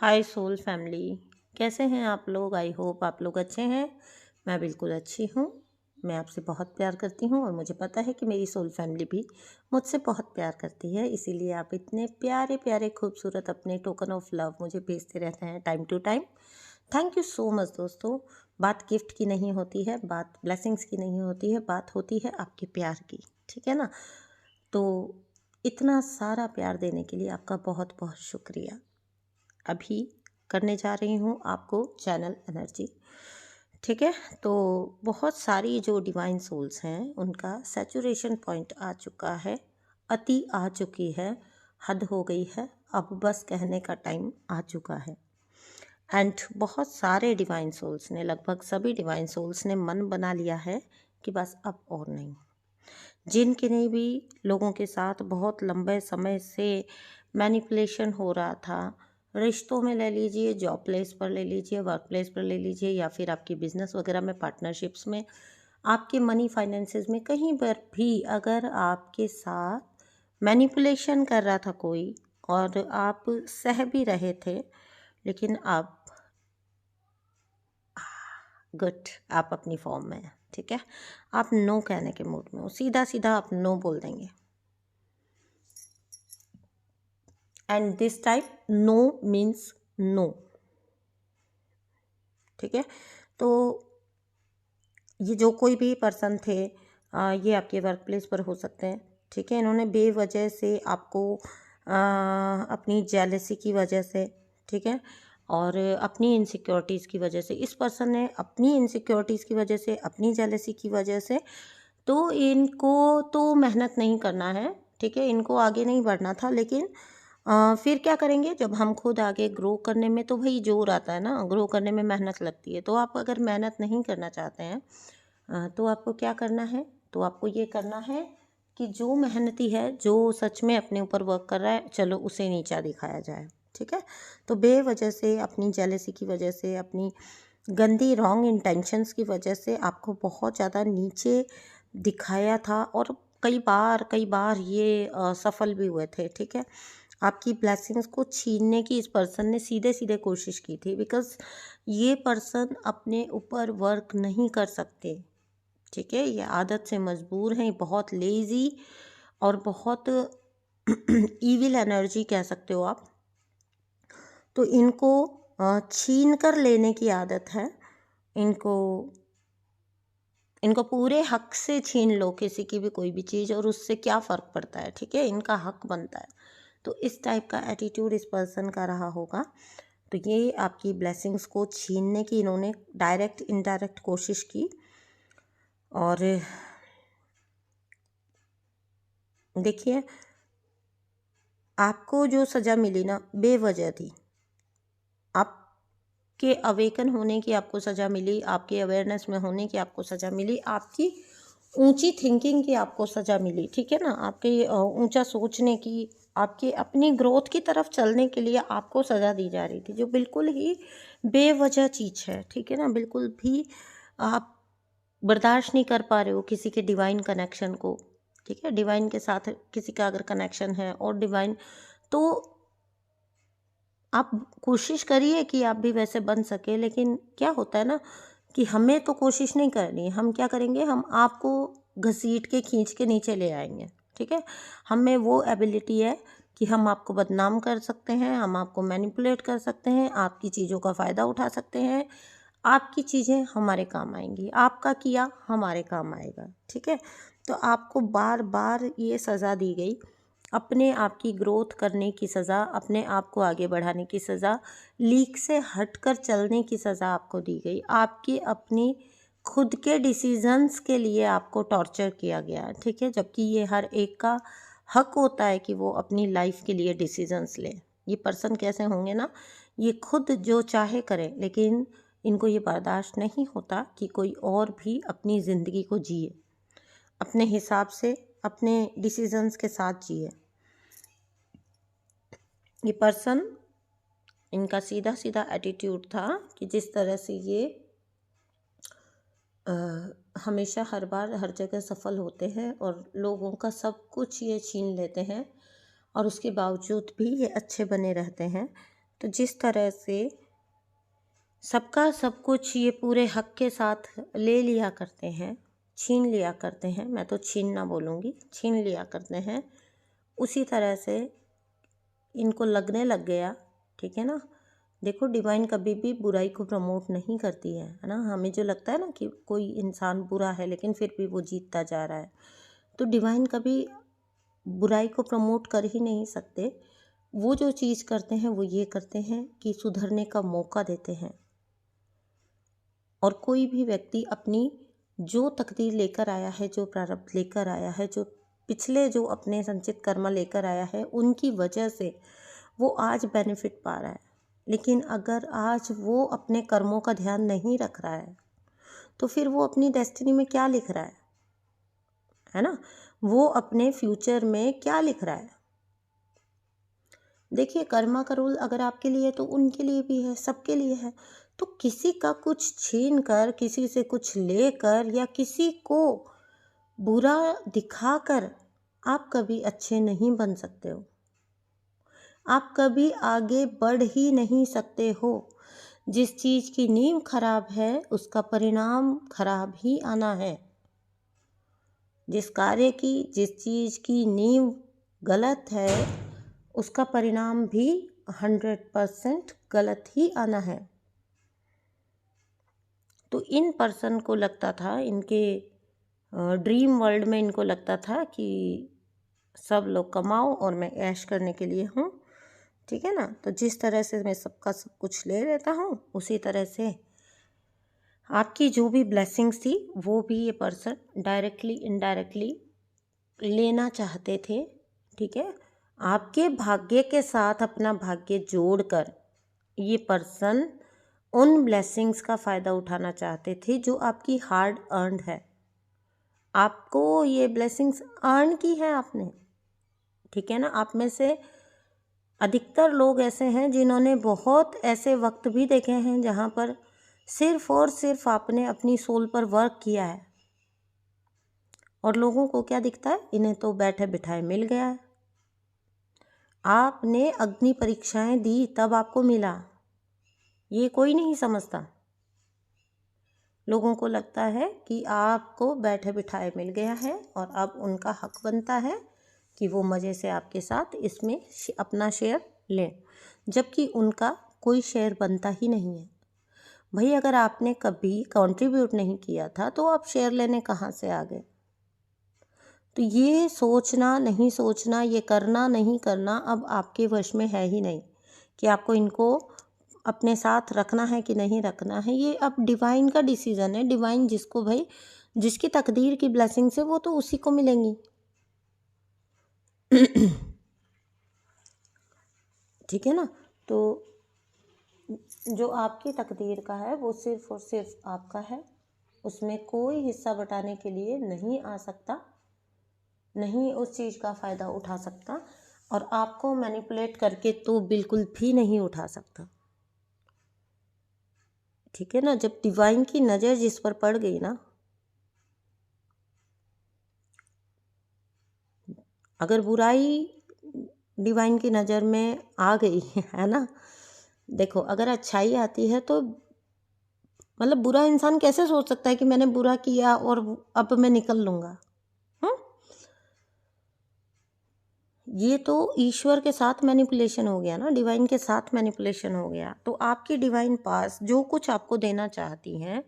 हाय soul family, कैसे हैं आप लोग। आई होप आप लोग अच्छे हैं। मैं बिल्कुल अच्छी हूँ। मैं आपसे बहुत प्यार करती हूँ और मुझे पता है कि मेरी सोल फैमिली भी मुझसे बहुत प्यार करती है। इसीलिए आप इतने प्यारे प्यारे खूबसूरत अपने टोकन ऑफ लव मुझे भेजते रहते हैं time to time. Thank you so much दोस्तों। बात गिफ्ट की नहीं होती है, बात ब्लेसिंग्स की नहीं होती है, बात होती है आपके प्यार की। ठीक है ना। तो इतना सारा प्यार देने के लिए आपका बहुत बहुत शुक्रिया। अभी करने जा रही हूँ आपको चैनल एनर्जी। ठीक है। तो बहुत सारी जो डिवाइन सोल्स हैं उनका सैचुरेशन पॉइंट आ चुका है, अति आ चुकी है, हद हो गई है। अब बस कहने का टाइम आ चुका है। एंड बहुत सारे डिवाइन सोल्स ने, लगभग सभी डिवाइन सोल्स ने मन बना लिया है कि बस अब और नहीं। जिनके ने भी लोगों के साथ बहुत लंबे समय से मैनिपुलेशन हो रहा था, रिश्तों में ले लीजिए, जॉब प्लेस पर ले लीजिए, वर्क प्लेस पर ले लीजिए, या फिर आपकी बिजनेस वगैरह में, पार्टनरशिप्स में, आपके मनी फाइनेंसेस में, कहीं पर भी अगर आपके साथ मैनिपुलेशन कर रहा था कोई और आप सह भी रहे थे, लेकिन अब गुड, आप अपनी फॉर्म में हैं। ठीक है। आप नो कहने के मूड में हो, सीधा सीधा आप नो बोल देंगे। And this time no means no. ठीक है। तो ये जो कोई भी पर्सन थे, ये आपके वर्क प्लेस पर हो सकते हैं। ठीक है। इन्होंने बेवजह से आपको अपनी जेलसी की वजह से, ठीक है, और अपनी इनसिक्योरिटीज़ की वजह से, इस पर्सन ने अपनी इनसिक्योरिटीज़ की वजह से, अपनी जेलसी की वजह से, तो इनको तो मेहनत नहीं करना है। ठीक है। इनको आगे नहीं बढ़ना था, लेकिन फिर क्या करेंगे जब हम खुद आगे ग्रो करने में, तो भाई जोर आता है ना, ग्रो करने में मेहनत लगती है। तो आप अगर मेहनत नहीं करना चाहते हैं तो आपको क्या करना है, तो आपको ये करना है कि जो मेहनती है, जो सच में अपने ऊपर वर्क कर रहा है, चलो उसे नीचा दिखाया जाए। ठीक है। तो बेवजह से, अपनी जेलसी की वजह से, अपनी गंदी रॉन्ग इंटेंशंस की वजह से आपको बहुत ज़्यादा नीचे दिखाया था, और कई बार ये सफल भी हुए थे। ठीक है। आपकी ब्लेसिंग्स को छीनने की इस पर्सन ने सीधे सीधे कोशिश की थी, बिकॉज ये पर्सन अपने ऊपर वर्क नहीं कर सकते। ठीक है। ये आदत से मजबूर हैं, बहुत लेज़ी और बहुत ईविल एनर्जी कह सकते हो आप। तो इनको छीन कर लेने की आदत है। इनको इनको पूरे हक से छीन लो किसी की भी कोई भी चीज़, और उससे क्या फ़र्क पड़ता है। ठीक है। इनका हक बनता है। तो इस टाइप का एटीट्यूड इस पर्सन का रहा होगा। तो ये आपकी ब्लेसिंग्स को छीनने की इन्होंने डायरेक्ट इनडायरेक्ट कोशिश की, और देखिए आपको जो सज़ा मिली ना, बेवजह थी। आपके अवेकन होने की आपको सज़ा मिली, आपके अवेयरनेस में होने की आपको सज़ा मिली, आपकी ऊंची थिंकिंग की आपको सज़ा मिली। ठीक है ना। आपके ऊंचा सोचने की, आपके अपनी ग्रोथ की तरफ चलने के लिए आपको सज़ा दी जा रही थी, जो बिल्कुल ही बेवजह चीज़ है। ठीक है ना। बिल्कुल भी आप बर्दाश्त नहीं कर पा रहे हो किसी के डिवाइन कनेक्शन को। ठीक है। डिवाइन के साथ किसी का अगर कनेक्शन है और डिवाइन, तो आप कोशिश करिए कि आप भी वैसे बन सके। लेकिन क्या होता है ना कि हमें तो कोशिश नहीं करनी है। हम क्या करेंगे, हम आपको घसीट के खींच के नीचे ले आएंगे। ठीक है। हमें वो एबिलिटी है कि हम आपको बदनाम कर सकते हैं, हम आपको मैनिपुलेट कर सकते हैं, आपकी चीज़ों का फ़ायदा उठा सकते हैं। आपकी चीज़ें हमारे काम आएंगी, आपका किया हमारे काम आएगा। ठीक है। तो आपको बार बार ये सज़ा दी गई, अपने आप की ग्रोथ करने की सज़ा, अपने आप को आगे बढ़ाने की सज़ा, लीक से हटकर चलने की सज़ा आपको दी गई। आपकी अपनी खुद के डिसीजंस के लिए आपको टॉर्चर किया गया। ठीक है। जबकि ये हर एक का हक होता है कि वो अपनी लाइफ के लिए डिसीजंस ले। ये पर्सन कैसे होंगे ना, ये खुद जो चाहे करें, लेकिन इनको ये बर्दाश्त नहीं होता कि कोई और भी अपनी ज़िंदगी को जिए, अपने हिसाब से, अपने डिसीजंस के साथ जिए। ये पर्सन, इनका सीधा सीधा एटीट्यूड था कि जिस तरह से ये हमेशा हर बार हर जगह सफल होते हैं और लोगों का सब कुछ ये छीन लेते हैं, और उसके बावजूद भी ये अच्छे बने रहते हैं। तो जिस तरह से सबका सब कुछ ये पूरे हक के साथ ले लिया करते हैं, छीन लिया करते हैं, मैं तो छीनना बोलूँगी, छीन लिया करते हैं, उसी तरह से इनको लगने लग गया, ठीक है ना। देखो डिवाइन कभी भी बुराई को प्रमोट नहीं करती है ना। हमें जो लगता है ना कि कोई इंसान बुरा है लेकिन फिर भी वो जीतता जा रहा है, तो डिवाइन कभी बुराई को प्रमोट कर ही नहीं सकते। वो जो चीज़ करते हैं वो ये करते हैं कि सुधरने का मौका देते हैं। और कोई भी व्यक्ति अपनी जो तकदीर लेकर आया है, जो प्रारब्ध लेकर आया है, जो पिछले जो अपने संचित कर्म लेकर आया है, उनकी वजह से वो आज बेनिफिट पा रहा है। लेकिन अगर आज वो अपने कर्मों का ध्यान नहीं रख रहा है तो फिर वो अपनी डेस्टिनी में क्या लिख रहा है ना। वो अपने फ्यूचर में क्या लिख रहा है। देखिए कर्मा का रूल अगर आपके लिए तो उनके लिए भी है, सबके लिए है। तो किसी का कुछ छीन कर, किसी से कुछ लेकर या किसी को बुरा दिखाकर आप कभी अच्छे नहीं बन सकते हो। आप कभी आगे बढ़ ही नहीं सकते हो। जिस चीज़ की नींव खराब है उसका परिणाम खराब ही आना है। जिस कार्य की, जिस चीज़ की नींव गलत है उसका परिणाम भी 100% गलत ही आना है। तो इन पर्सन को लगता था, इनके ड्रीम वर्ल्ड में इनको लगता था कि सब लोग कमाओ और मैं ऐश करने के लिए हूँ, ठीक है ना। तो जिस तरह से मैं सबका सब कुछ ले लेता हूँ उसी तरह से आपकी जो भी ब्लेसिंग्स थी वो भी ये पर्सन डायरेक्टली इनडायरेक्टली लेना चाहते थे, ठीक है। आपके भाग्य के साथ अपना भाग्य जोड़कर ये पर्सन उन ब्लेसिंग्स का फ़ायदा उठाना चाहते थे जो आपकी हार्ड अर्नड है। आपको ये ब्लेसिंग्स अर्न की है आपने, ठीक है ना। आप में से अधिकतर लोग ऐसे हैं जिन्होंने बहुत ऐसे वक्त भी देखे हैं जहाँ पर सिर्फ और सिर्फ आपने अपनी सोल पर वर्क किया है और लोगों को क्या दिखता है, इन्हें तो बैठे बिठाए मिल गया है। आपने अग्नि परीक्षाएं दी तब आपको मिला, ये कोई नहीं समझता। लोगों को लगता है कि आपको बैठे बिठाए मिल गया है और अब उनका हक बनता है कि वो मज़े से आपके साथ इसमें अपना शेयर लें, जबकि उनका कोई शेयर बनता ही नहीं है। भाई अगर आपने कभी कंट्रीब्यूट नहीं किया था तो आप शेयर लेने कहाँ से आ गए। तो ये सोचना नहीं सोचना, ये करना नहीं करना अब आपके वश में है ही नहीं कि आपको इनको अपने साथ रखना है कि नहीं रखना है। ये अब डिवाइन का डिसीजन है। डिवाइन जिसको भाई जिसकी तकदीर की ब्लेसिंग्स है वो तो उसी को मिलेंगी ठीक है ना। तो जो आपकी तकदीर का है वो सिर्फ और सिर्फ आपका है, उसमें कोई हिस्सा बटाने के लिए नहीं आ सकता, नहीं उस चीज़ का फ़ायदा उठा सकता और आपको मैनिपुलेट करके तो बिल्कुल भी नहीं उठा सकता, ठीक है ना। जब डिवाइन की नज़र जिस पर पड़ गई ना, अगर बुराई डिवाइन की नज़र में आ गई है ना, देखो अगर अच्छाई आती है तो मतलब बुरा इंसान कैसे सोच सकता है कि मैंने बुरा किया और अब मैं निकल लूँगा। ये तो ईश्वर के साथ मैनिपुलेशन हो गया ना, डिवाइन के साथ मैनिपुलेशन हो गया। तो आपकी डिवाइन पास जो कुछ आपको देना चाहती हैं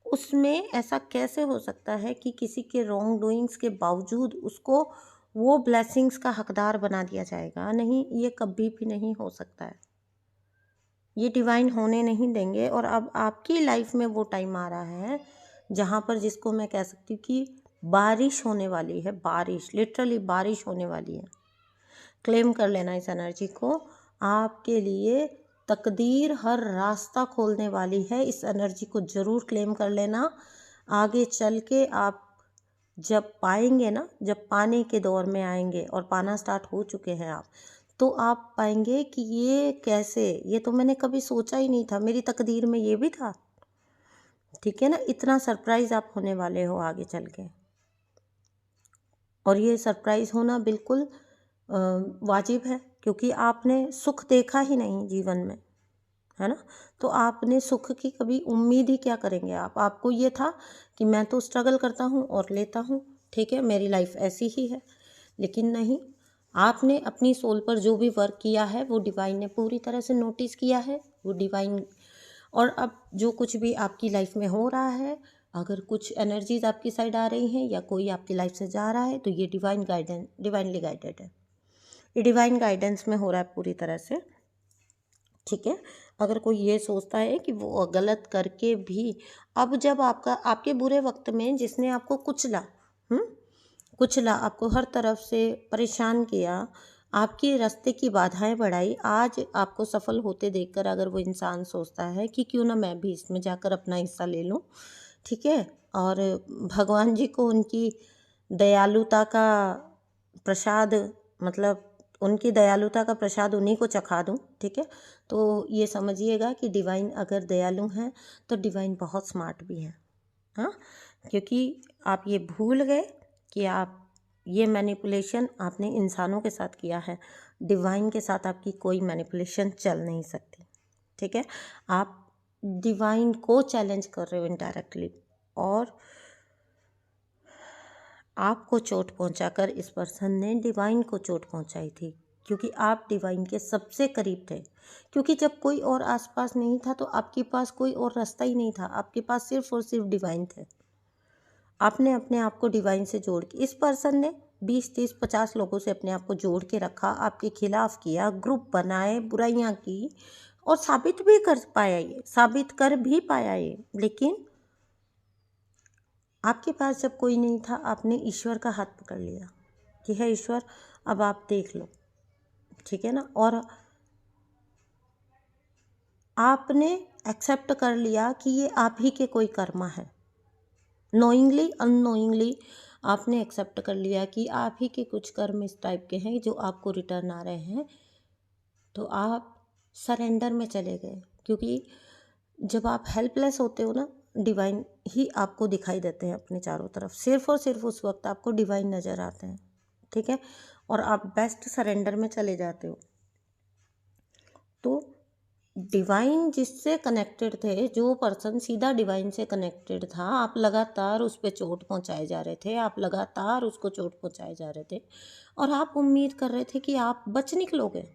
उसमें ऐसा कैसे हो सकता है कि किसी के रॉन्ग डूइंग्स के बावजूद उसको वो ब्लेसिंग्स का हकदार बना दिया जाएगा। नहीं, ये कभी भी नहीं हो सकता है, ये डिवाइन होने नहीं देंगे। और अब आपकी लाइफ में वो टाइम आ रहा है जहाँ पर जिसको मैं कह सकती हूँ कि बारिश होने वाली है, बारिश, लिटरली बारिश होने वाली है। क्लेम कर लेना इस एनर्जी को, आपके लिए तकदीर हर रास्ता खोलने वाली है। इस एनर्जी को ज़रूर क्लेम कर लेना। आगे चल के आप जब पाएंगे ना, जब पाने के दौर में आएंगे और पाना स्टार्ट हो चुके हैं आप, तो आप पाएंगे कि ये कैसे, ये तो मैंने कभी सोचा ही नहीं था, मेरी तकदीर में ये भी था, ठीक है ना। इतना सरप्राइज़ आप होने वाले हो आगे चल के, और ये सरप्राइज़ होना बिल्कुल वाजिब है क्योंकि आपने सुख देखा ही नहीं जीवन में, है ना। तो आपने सुख की कभी उम्मीद ही क्या करेंगे आप। आपको ये था कि मैं तो स्ट्रगल करता हूँ और लेता हूँ, ठीक है, मेरी लाइफ ऐसी ही है। लेकिन नहीं, आपने अपनी सोल पर जो भी वर्क किया है वो डिवाइन ने पूरी तरह से नोटिस किया है, वो डिवाइन। और अब जो कुछ भी आपकी लाइफ में हो रहा है, अगर कुछ एनर्जीज आपकी साइड आ रही हैं या कोई आपकी लाइफ से जा रहा है, तो ये डिवाइन गाइडेंस, डिवाइनली गाइडेड है, ये डिवाइन गाइडेंस में हो रहा है पूरी तरह से, ठीक है। अगर कोई ये सोचता है कि वो गलत करके भी, अब जब आपके बुरे वक्त में जिसने आपको कुचला, कुचला, आपको हर तरफ से परेशान किया, आपके रास्ते की बाधाएं बढ़ाई, आज आपको सफल होते देखकर अगर वो इंसान सोचता है कि क्यों ना मैं भी इसमें जाकर अपना हिस्सा ले लूं, ठीक है, और भगवान जी को उनकी दयालुता का प्रसाद, मतलब उनकी दयालुता का प्रसाद उन्हीं को चखा दूं, ठीक है, तो ये समझिएगा कि डिवाइन अगर दयालु हैं तो डिवाइन बहुत स्मार्ट भी हैं, हाँ। क्योंकि आप ये भूल गए कि आप ये मैनिपुलेशन आपने इंसानों के साथ किया है, डिवाइन के साथ आपकी कोई मैनिपुलेशन चल नहीं सकती, ठीक है। आप डिवाइन को चैलेंज कर रहे हो इनडायरेक्टली, और आपको चोट पहुंचाकर इस पर्सन ने डिवाइन को चोट पहुंचाई थी, क्योंकि आप डिवाइन के सबसे करीब थे। क्योंकि जब कोई और आसपास नहीं था तो आपके पास कोई और रास्ता ही नहीं था, आपके पास सिर्फ और सिर्फ डिवाइन थे। आपने अपने आप को डिवाइन से जोड़ के, इस पर्सन ने 20, 30, 50 लोगों से अपने आप को जोड़ के रखा, आपके खिलाफ किया, ग्रुप बनाए, बुराइयां की, और साबित भी कर पाया, ये साबित कर भी पाया ये। लेकिन आपके पास जब कोई नहीं था, आपने ईश्वर का हाथ पकड़ लिया कि है ईश्वर, अब आप देख लो, ठीक है ना। और आपने एक्सेप्ट कर लिया कि ये आप ही के कोई कर्मा है, नोइंगली अननोइंगली आपने एक्सेप्ट कर लिया कि आप ही के कुछ कर्म इस टाइप के हैं जो आपको रिटर्न आ रहे हैं। तो आप सरेंडर में चले गए, क्योंकि जब आप हेल्पलेस होते हो ना, डिवाइन ही आपको दिखाई देते हैं अपने चारों तरफ, सिर्फ और सिर्फ उस वक्त आपको डिवाइन नज़र आते हैं, ठीक है, और आप बेस्ट सरेंडर में चले जाते हो। तो डिवाइन जिससे कनेक्टेड थे, जो पर्सन सीधा डिवाइन से कनेक्टेड था, आप लगातार उस पर चोट पहुंचाए जा रहे थे, आप लगातार उसको चोट पहुंचाए जा रहे थे, और आप उम्मीद कर रहे थे कि आप बच निकलोगे।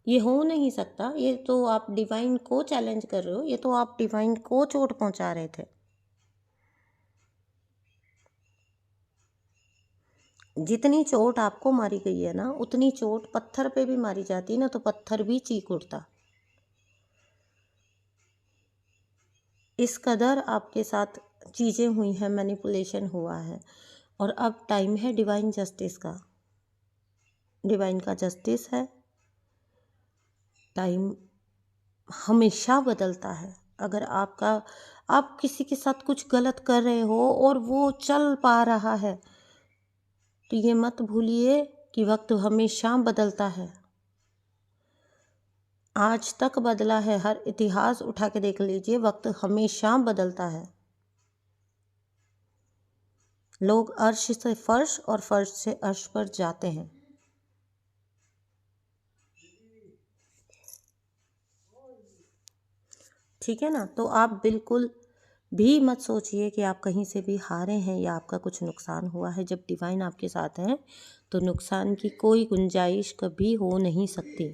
ये हो नहीं सकता, ये तो आप डिवाइन को चैलेंज कर रहे हो, ये तो आप डिवाइन को चोट पहुंचा रहे थे। जितनी चोट आपको मारी गई है ना, उतनी चोट पत्थर पे भी मारी जाती ना, तो पत्थर भी चीख उठता। इस कदर आपके साथ चीज़ें हुई हैं, मैनिपुलेशन हुआ है, और अब टाइम है डिवाइन जस्टिस का। डिवाइन का जस्टिस है। टाइम हमेशा बदलता है। अगर आप किसी के साथ कुछ गलत कर रहे हो और वो चल पा रहा है, तो ये मत भूलिए कि वक्त हमेशा बदलता है। आज तक बदला है, हर इतिहास उठा के देख लीजिए, वक्त हमेशा बदलता है। लोग अर्श से फर्श और फर्श से अर्श पर जाते हैं। ठीक है ना। तो आप बिल्कुल भी मत सोचिए कि आप कहीं से भी हारे हैं या आपका कुछ नुकसान हुआ है। जब डिवाइन आपके साथ है तो नुकसान की कोई गुंजाइश कभी हो नहीं सकती।